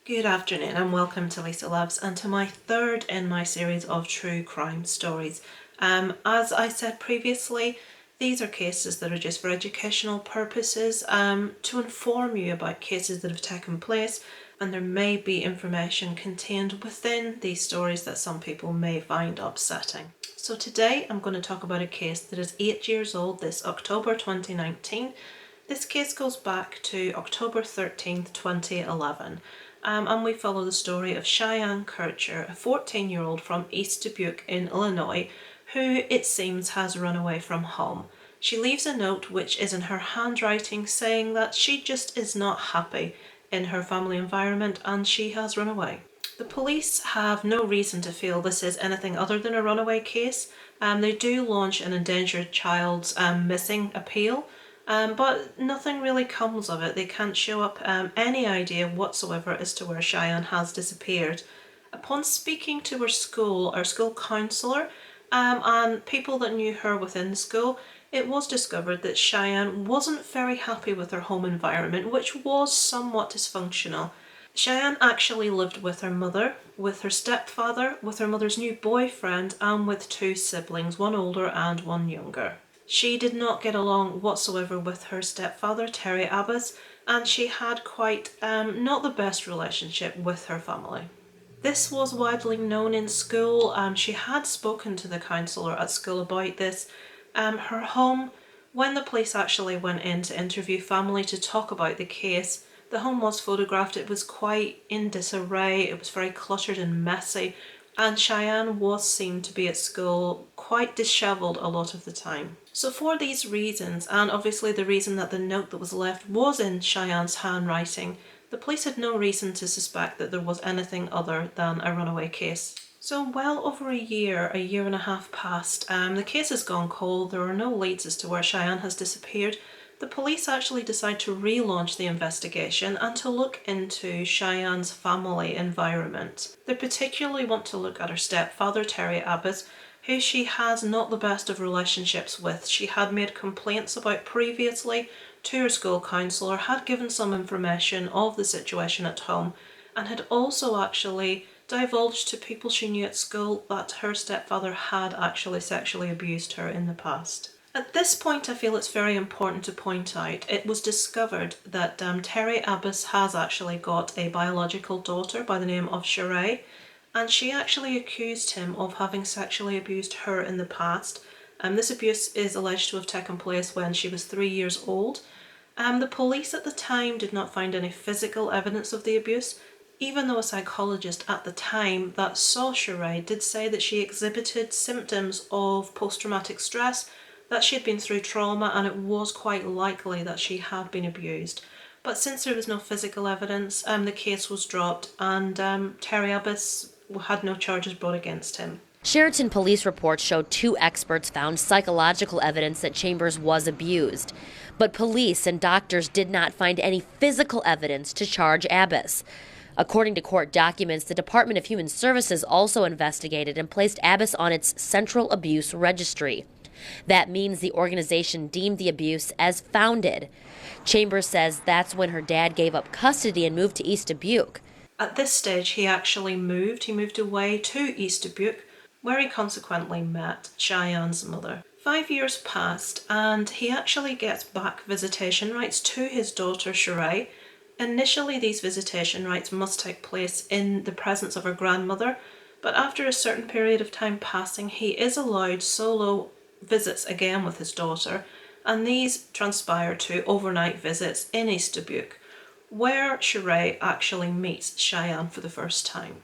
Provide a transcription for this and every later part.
Good afternoon and welcome to Lisa Loves and to my third in my series of true crime stories. As I said previously, these are cases that are just for educational purposes, to inform you about cases that have taken place, and there may be information contained within these stories that some people may find upsetting. So today I'm going to talk about a case that is 8 years old, this October 2019. This case goes back to October 13th, 2011. And we follow the story of Chyenne Kircher, a 14-year-old from East Dubuque in Illinois, who it seems has run away from home. She leaves a note which is in her handwriting saying that she just is not happy in her family environment and she has run away. The police have no reason to feel this is anything other than a runaway case. They do launch an endangered child's missing appeal, but nothing really comes of it. They can't show up any idea whatsoever as to where Chyenne has disappeared. Upon speaking to her school counsellor, and people that knew her within the school, it was discovered that Chyenne wasn't very happy with her home environment, which was somewhat dysfunctional. Chyenne actually lived with her mother, with her stepfather, with her mother's new boyfriend, and with two siblings, one older and one younger. She did not get along whatsoever with her stepfather, Terry Abbas, and she had quite not the best relationship with her family. This was widely known in school. She had spoken to the counsellor at school about this. Her home, when the police actually went in to interview family to talk about the case, the home was photographed. It was quite in disarray. It was very cluttered and messy. And Chyenne was seen to be at school quite dishevelled a lot of the time. So for these reasons, and obviously the reason that the note that was left was in Cheyenne's handwriting, the police had no reason to suspect that there was anything other than a runaway case. So well over a year and a half passed, the case has gone cold. There are no leads as to where Chyenne has disappeared. The police actually decide to relaunch the investigation and to look into Cheyenne's family environment. They particularly want to look at her stepfather, Terry Abbas, who she has not the best of relationships with. She had made complaints about previously to her school counsellor, had given some information of the situation at home, and had also actually divulged to people she knew at school that her stepfather had actually sexually abused her in the past. At this point, I feel it's very important to point out it was discovered that Terry Abbas has actually got a biological daughter by the name of Sheree, and she actually accused him of having sexually abused her in the past. This abuse is alleged to have taken place when she was 3 years old. The police at the time did not find any physical evidence of the abuse, even though a psychologist at the time that saw Sheree did say that she exhibited symptoms of post-traumatic stress, that she had been through trauma, and it was quite likely that she had been abused. But since there was no physical evidence, the case was dropped, and Terry Abbas had no charges brought against him. Sheraton police reports showed 2 experts found psychological evidence that Chambers was abused. But police and doctors did not find any physical evidence to charge Abbas. According to court documents, the Department of Human Services also investigated and placed Abbas on its Central Abuse Registry. That means the organization deemed the abuse as founded. Chambers says that's when her dad gave up custody and moved to East Dubuque. At this stage, he actually moved. He moved away to East Dubuque, where he consequently met Cheyenne's mother. 5 years passed, and he actually gets back visitation rights to his daughter Sheree. Initially, these visitation rights must take place in the presence of her grandmother, but after a certain period of time passing, he is allowed solo visits again with his daughter, and these transpire to overnight visits in East Dubuque, where Sheree actually meets Chyenne for the first time.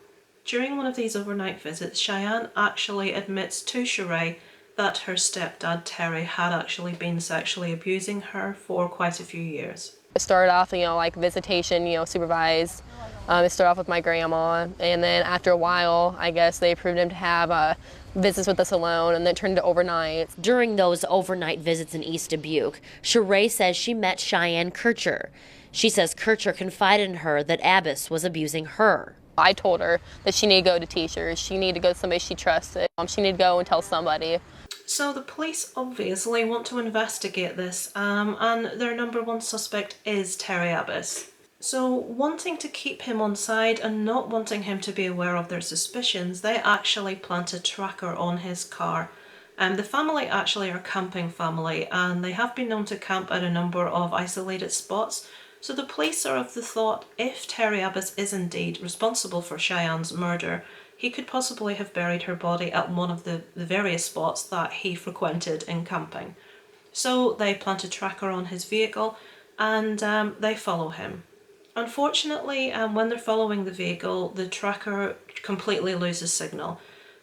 During one of these overnight visits, Chyenne actually admits to Sheree that her stepdad Terry had actually been sexually abusing her for quite a few years. It started off, like visitation, supervised. It started off with my grandma, and then after a while, I guess they approved him to have visits with us alone, and then it turned into overnights. During those overnight visits in East Dubuque, Sheree says she met Chyenne Kircher. She says Kircher confided in her that Abbas was abusing her. I told her that she needed to go to teachers, she needed to go to somebody she trusted, she needed to go and tell somebody. So the police obviously want to investigate this, and their number one suspect is Terry Abbas. So, wanting to keep him on side and not wanting him to be aware of their suspicions, they actually plant a tracker on his car. The family actually are a camping family, and they have been known to camp at a number of isolated spots. So the police are of the thought, if Terry Abbas is indeed responsible for Cheyenne's murder, he could possibly have buried her body at one of the various spots that he frequented in camping. So they plant a tracker on his vehicle, and they follow him. Unfortunately, when they're following the vehicle, the tracker completely loses signal.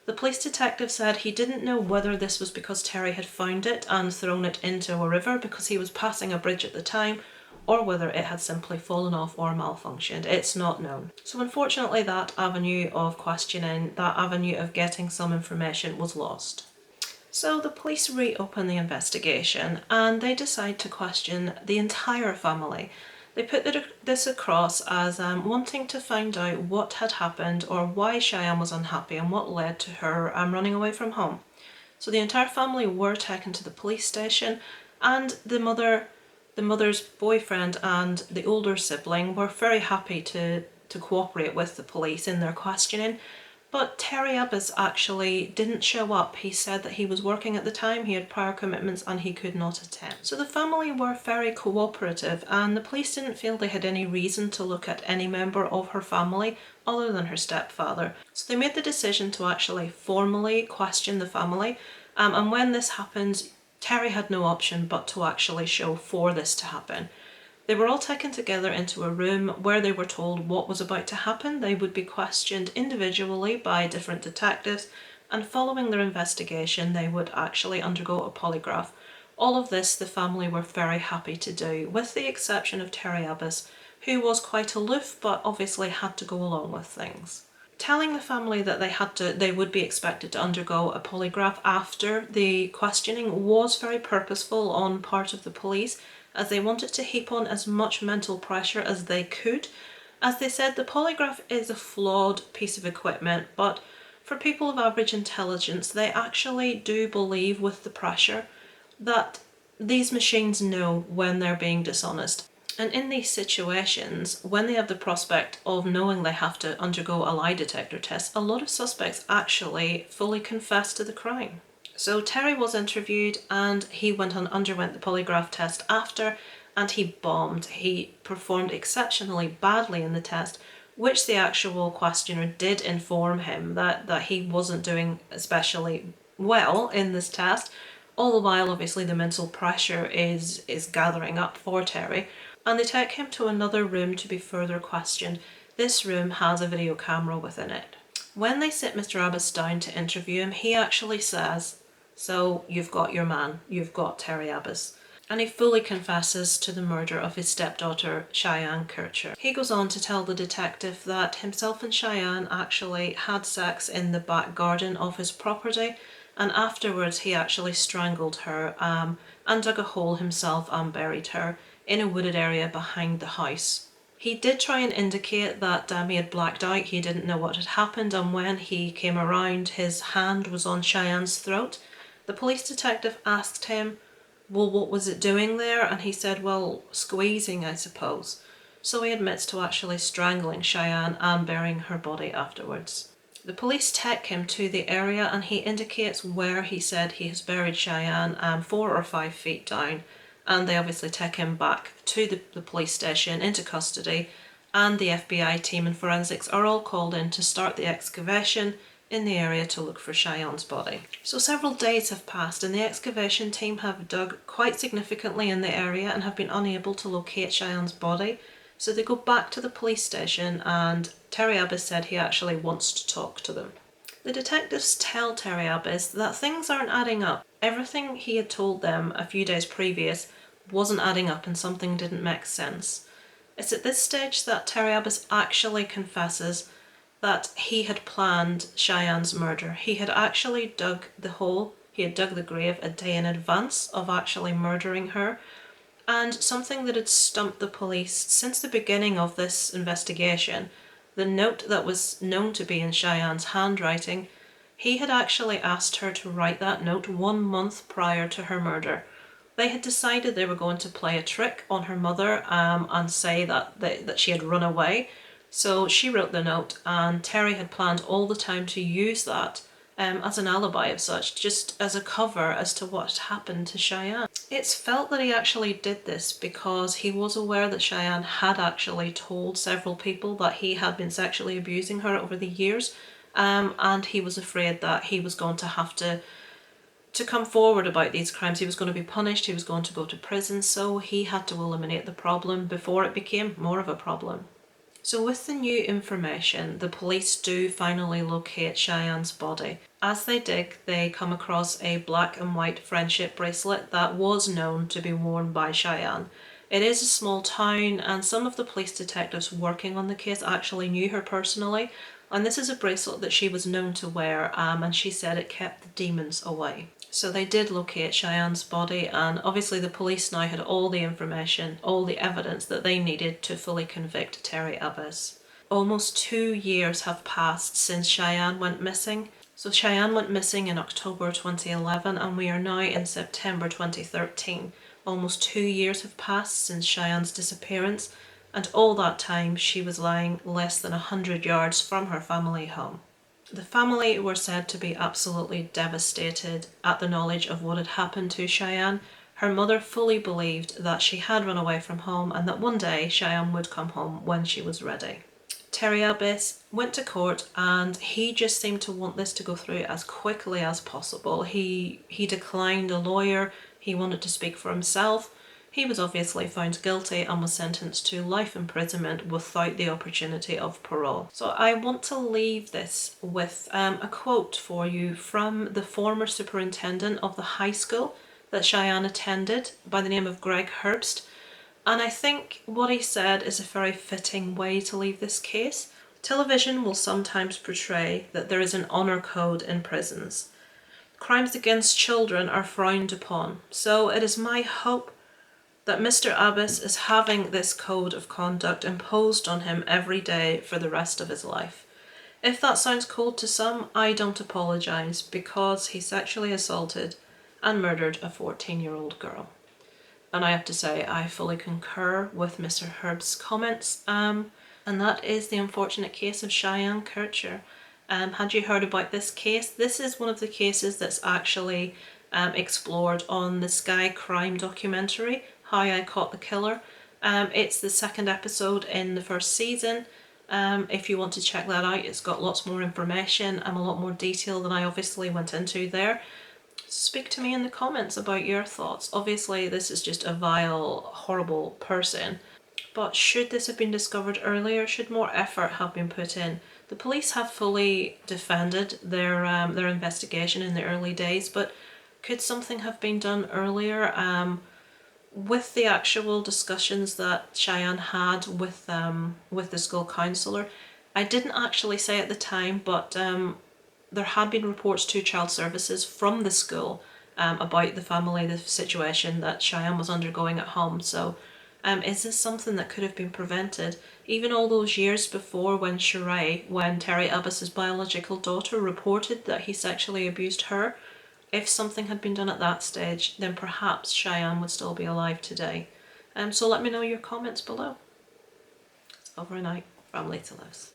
The police detective said he didn't know whether this was because Terry had found it and thrown it into a river because he was passing a bridge at the time, or whether it had simply fallen off or malfunctioned. It's not known. So unfortunately, that avenue of questioning, that avenue of getting some information was lost. So the police reopen the investigation and they decide to question the entire family. They put this across as wanting to find out what had happened or why Cheyenne was unhappy and what led to her running away from home. So the entire family were taken to the police station, and the mother's boyfriend and the older sibling were very happy to cooperate with the police in their questioning. But Terry Abbas actually didn't show up. He said that he was working at the time, he had prior commitments and he could not attend. So the family were very cooperative, and the police didn't feel they had any reason to look at any member of her family other than her stepfather. So they made the decision to actually formally question the family, and when this happened, Terry had no option but to actually show for this to happen. They were all taken together into a room where they were told what was about to happen. They would be questioned individually by different detectives, and following their investigation they would actually undergo a polygraph. All of this the family were very happy to do, with the exception of Terry Abbas, who was quite aloof but obviously had to go along with things. Telling the family that they would be expected to undergo a polygraph after the questioning was very purposeful on part of the police, as they wanted to heap on as much mental pressure as they could. As they said, the polygraph is a flawed piece of equipment, but for people of average intelligence, they actually do believe with the pressure that these machines know when they're being dishonest. And in these situations, when they have the prospect of knowing they have to undergo a lie detector test, a lot of suspects actually fully confess to the crime. So Terry was interviewed and he underwent the polygraph test after, and he bombed. He performed exceptionally badly in the test, which the actual questioner did inform him that he wasn't doing especially well in this test. All the while, obviously, the mental pressure is gathering up for Terry, and they take him to another room to be further questioned. This room has a video camera within it. When they sit Mr. Abbas down to interview him, he actually says, "So you've got your man, you've got Terry Abbas." And he fully confesses to the murder of his stepdaughter, Chyenne Kircher. He goes on to tell the detective that himself and Cheyenne actually had sex in the back garden of his property, and afterwards he actually strangled her and dug a hole himself and buried her in a wooded area behind the house. He did try and indicate that he had blacked out, he didn't know what had happened, and when he came around his hand was on Cheyenne's throat. The police detective asked him, well, what was it doing there? And he said, well, squeezing, I suppose. So he admits to actually strangling Cheyenne and burying her body afterwards. The police take him to the area and he indicates where he said he has buried Cheyenne 4 or 5 feet down, and they obviously take him back to the police station into custody, and the FBI team and forensics are all called in to start the excavation in the area to look for Cheyenne's body. So several days have passed and the excavation team have dug quite significantly in the area and have been unable to locate Cheyenne's body. So they go back to the police station and Terry Abbas said he actually wants to talk to them. The detectives tell Terry Abbas that things aren't adding up. Everything he had told them a few days previous wasn't adding up and something didn't make sense. It's at this stage that Terry Abbas actually confesses that he had planned Cheyenne's murder. He had actually dug the hole, he had dug the grave a day in advance of actually murdering her. And something that had stumped the police since the beginning of this investigation, the note that was known to be in Cheyenne's handwriting, he had actually asked her to write that note 1 month prior to her murder. They had decided they were going to play a trick on her mother and say that she had run away. So she wrote the note, and Terry had planned all the time to use that as an alibi of such, just as a cover as to what had happened to Cheyenne. It's felt that he actually did this because he was aware that Cheyenne had actually told several people that he had been sexually abusing her over the years, and he was afraid that he was going to have to come forward about these crimes. He was going to be punished, he was going to go to prison, so he had to eliminate the problem before it became more of a problem. So with the new information, the police do finally locate Cheyenne's body. As they dig, they come across a black and white friendship bracelet that was known to be worn by Cheyenne. It is a small town, and some of the police detectives working on the case actually knew her personally, and this is a bracelet that she was known to wear, and she said it kept the demons away. So they did locate Cheyenne's body, and obviously the police now had all the information, all the evidence that they needed to fully convict Terry Abbas. Almost 2 years have passed since Cheyenne went missing. So Cheyenne went missing in October 2011, and we are now in September 2013. Almost 2 years have passed since Cheyenne's disappearance, and all that time she was lying less than 100 yards from her family home. The family were said to be absolutely devastated at the knowledge of what had happened to Cheyenne. Her mother fully believed that she had run away from home and that one day Cheyenne would come home when she was ready. Terry Abbas went to court, and he just seemed to want this to go through as quickly as possible. He declined a lawyer, he wanted to speak for himself. He was obviously found guilty and was sentenced to life imprisonment without the opportunity of parole. So I want to leave this with a quote for you from the former superintendent of the high school that Cheyenne attended, by the name of Greg Herbst. And I think what he said is a very fitting way to leave this case. Television will sometimes portray that there is an honour code in prisons. Crimes against children are frowned upon. So it is my hope that Mr. Abbas is having this code of conduct imposed on him every day for the rest of his life. If that sounds cold to some, I don't apologise, because he sexually assaulted and murdered a 14-year-old girl. And I have to say, I fully concur with Mr. Herbst's comments, and that is the unfortunate case of Chyenne Kircher. Had you heard about this case? This is one of the cases that's actually explored on the Sky Crime documentary, How I Caught the Killer. It's the second episode in the first season. If you want to check that out, it's got lots more information and a lot more detail than I obviously went into there. Speak to me in the comments about your thoughts. Obviously this is just a vile, horrible person, but should this have been discovered earlier? Should more effort have been put in? The police have fully defended their investigation in the early days, but could something have been done earlier? With the actual discussions that Cheyenne had with the school counsellor, I didn't actually say at the time, but there had been reports to Child Services from the school about the family, the situation that Cheyenne was undergoing at home. So is this something that could have been prevented? Even all those years before, when Terry Abbas's biological daughter, reported that he sexually abused her, if something had been done at that stage, then perhaps Cheyenne would still be alive today. So let me know your comments below. It's over and out from Later Lives.